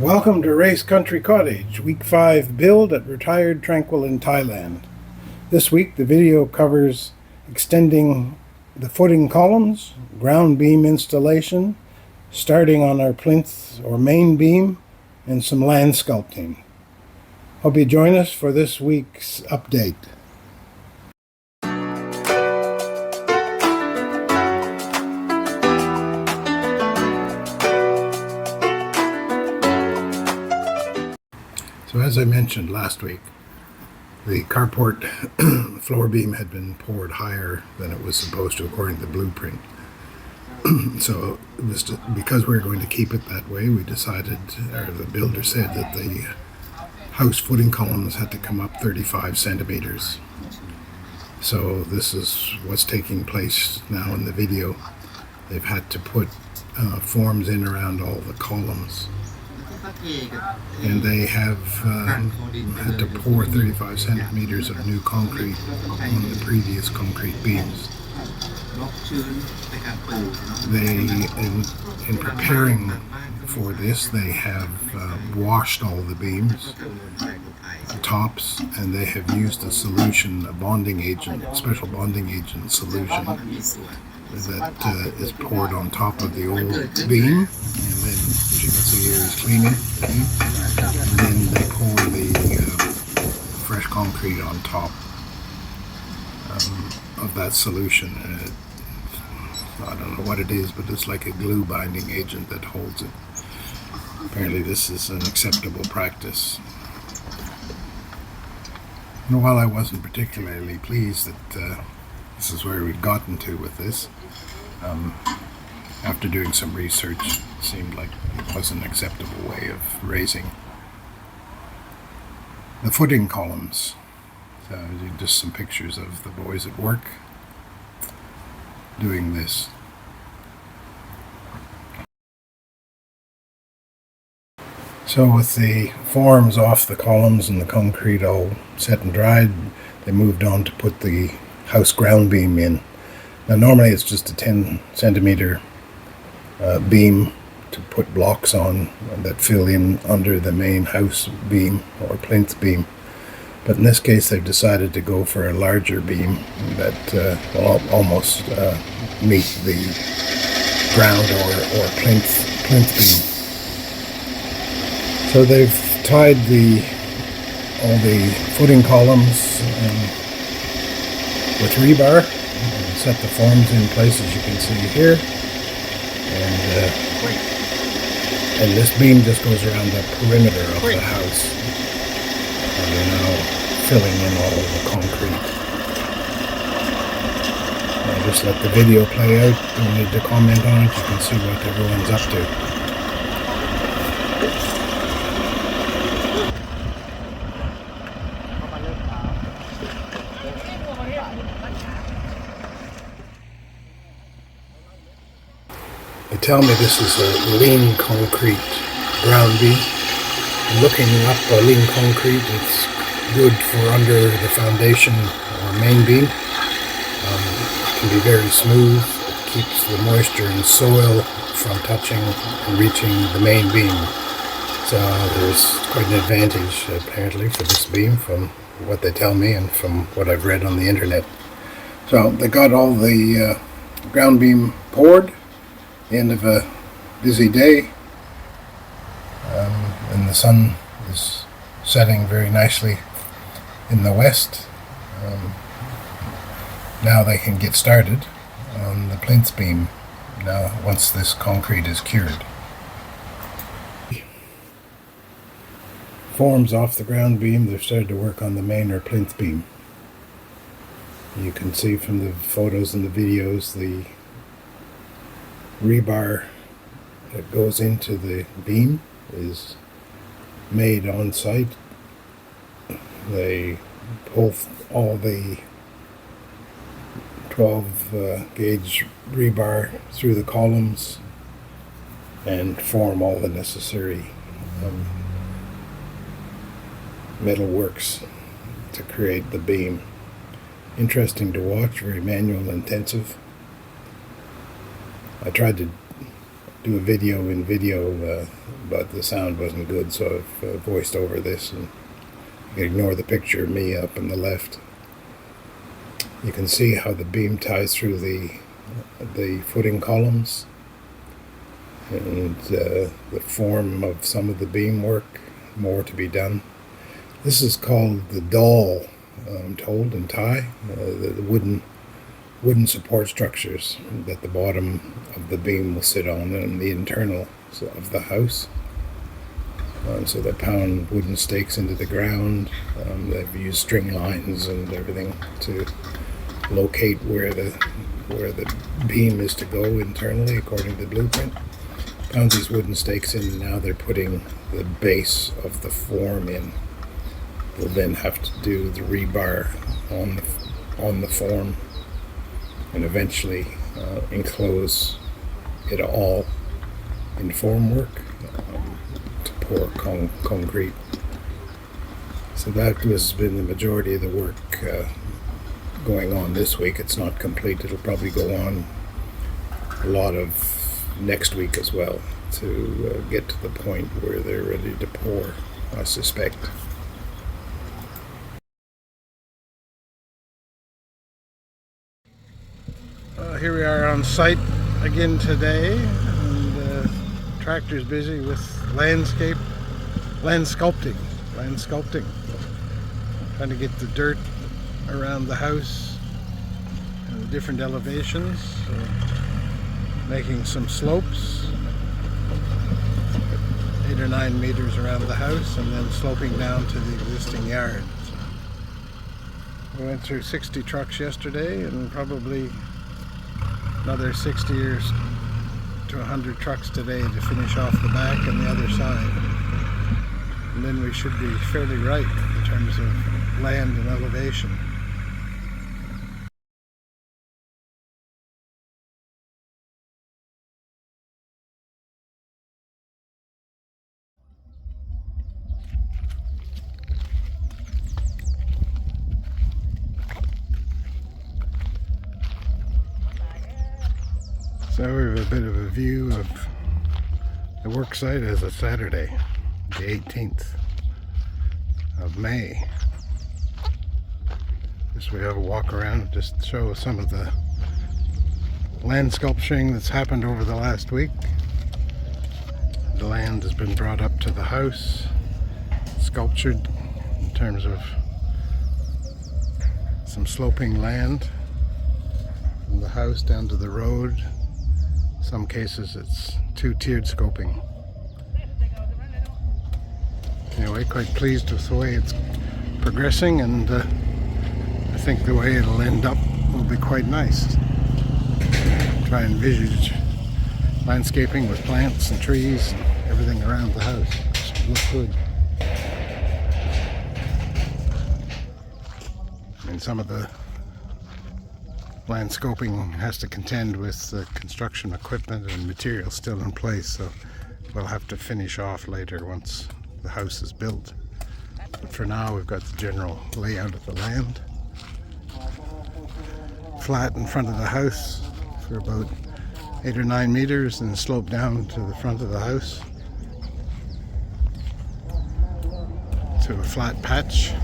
Welcome to RAce Country Cottage, Week 5 build at Retired Tranquil in Thailand. This week the video covers extending the footing columns, ground beam installation, starting on our plinth or main beam, and some land sculpting. Hope you join us for this week's update. So as I mentioned last week, the carport floor beam had been poured higher than it was supposed to according to the blueprint. So it was because we were going to keep it that way, we decided, or the builder said, that the house footing columns had to come up 35 centimeters. So this is what's taking place now in the video. They've had to put forms in around all the columns. And they have had to pour 35 centimeters of new concrete on the previous concrete beams. They, in preparing for this, they have washed all the beams, tops, and they have used a solution, a bonding agent, special bonding agent solution that is poured on top of the old beam, and then, as you can see here, he's cleaning the beam, and then they pour the fresh concrete on top of that solution. I don't know what it is, but it's like a glue binding agent that holds it. Apparently this is an acceptable practice. And while I wasn't particularly pleased that this is where we'd gotten to with this, after doing some research, it seemed like it was an acceptable way of raising the footing columns. So just some pictures of the boys at work doing this. So with the forms off the columns and the concrete all set and dried, they moved on to put the house ground beam in. Now normally it's just a 10 centimeter beam to put blocks on that fill in under the main house beam or plinth beam. But in this case they've decided to go for a larger beam that will almost meet the ground or plinth beam. So they've tied all the footing columns with rebar and set the forms in place, as you can see here. And this beam just goes around the perimeter of the house. And they're now filling in all of the concrete. I'll just let the video play out. Don't need to comment on it. You can see what everyone's up to. They tell me this is a lean concrete ground beam. Looking up lean concrete, it's good for under the foundation or main beam. It can be very smooth. It keeps the moisture and soil from touching and reaching the main beam. So there's quite an advantage apparently for this beam from what they tell me and from what I've read on the internet. So they got all the ground beam poured. End of a busy day, and the sun is setting very nicely in the west. Now they can get started on the plinth beam now once this concrete is cured. Forms off the ground beam, they've started to work on the main or plinth beam. You can see from the photos and the videos the rebar that goes into the beam is made on site. They pull all the 12 gauge rebar through the columns and form all the necessary metal works to create the beam. Interesting to watch, very manual intensive. I tried to do a video in video, but the sound wasn't good, so I've voiced over this, and you can ignore the picture of me up on the left. You can see how the beam ties through the footing columns, and the form of some of the beam work, more to be done. This is called the doll, I'm told, in Thai, the wooden support structures that the bottom of the beam will sit on, and the internal of the house. So they pound wooden stakes into the ground. They've used string lines and everything to locate where the beam is to go internally according to the blueprint. Found these wooden stakes in, and now they're putting the base of the form in. They'll then have to do the rebar on the form, and eventually enclose it all in formwork to pour concrete. So that has been the majority of the work going on this week. It's not complete. It'll probably go on a lot of next week as well to get to the point where they're ready to pour, I suspect. Here we are on site again today, and the tractor's busy with landsculpting, trying to get the dirt around the house and the different elevations, making some slopes 8 or 9 meters around the house, and then sloping down to the existing yard. So we went through 60 trucks yesterday, and probably another 60 or to 100 trucks today to finish off the back and the other side. And then we should be fairly right in terms of land and elevation. So we have a bit of a view of the work site as a Saturday, the 18th of May. Just we have a walk around, just to show some of the land sculpting that's happened over the last week. The land has been brought up to the house, sculptured in terms of some sloping land from the house down to the road. Some cases it's two-tiered scoping. Anyway, quite pleased with the way it's progressing, and I think the way it'll end up will be quite nice. Try and envisage landscaping with plants and trees and everything around the house. It should look good. And some of the landscaping has to contend with the construction equipment and materials still in place, so we'll have to finish off later once the house is built. But for now, we've got the general layout of the land. Flat in front of the house for about 8 or 9 meters, and slope down to the front of the house to a flat patch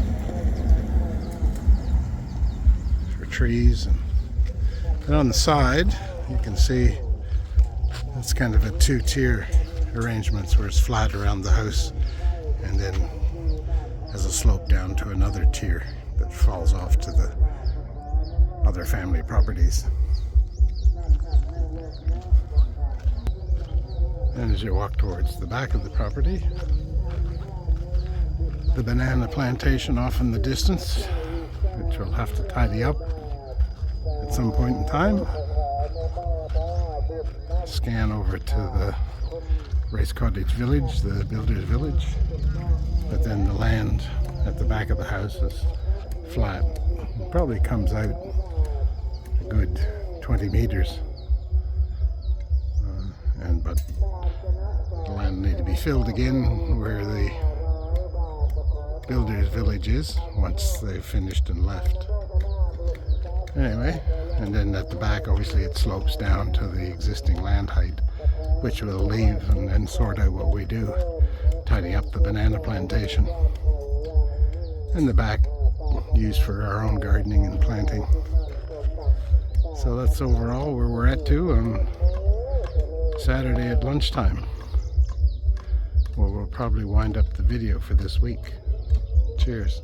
for trees. And on the side, you can see it's kind of a two-tier arrangements where it's flat around the house and then has a slope down to another tier that falls off to the other family properties. And as you walk towards the back of the property, the banana plantation off in the distance, which we'll have to tidy up at some point in time. Scan over to the RAce Cottage village, the builder's village, but then the land at the back of the house is flat. It probably comes out a good 20 meters, but the land need to be filled again where the builder's village is once they've finished and left. Anyway, and then at the back obviously it slopes down to the existing land height which we'll leave and then sort out what we do. Tidy up the banana plantation. And the back used for our own gardening and planting. So that's overall where we're at too on Saturday at lunchtime. Well, we'll probably wind up the video for this week. Cheers.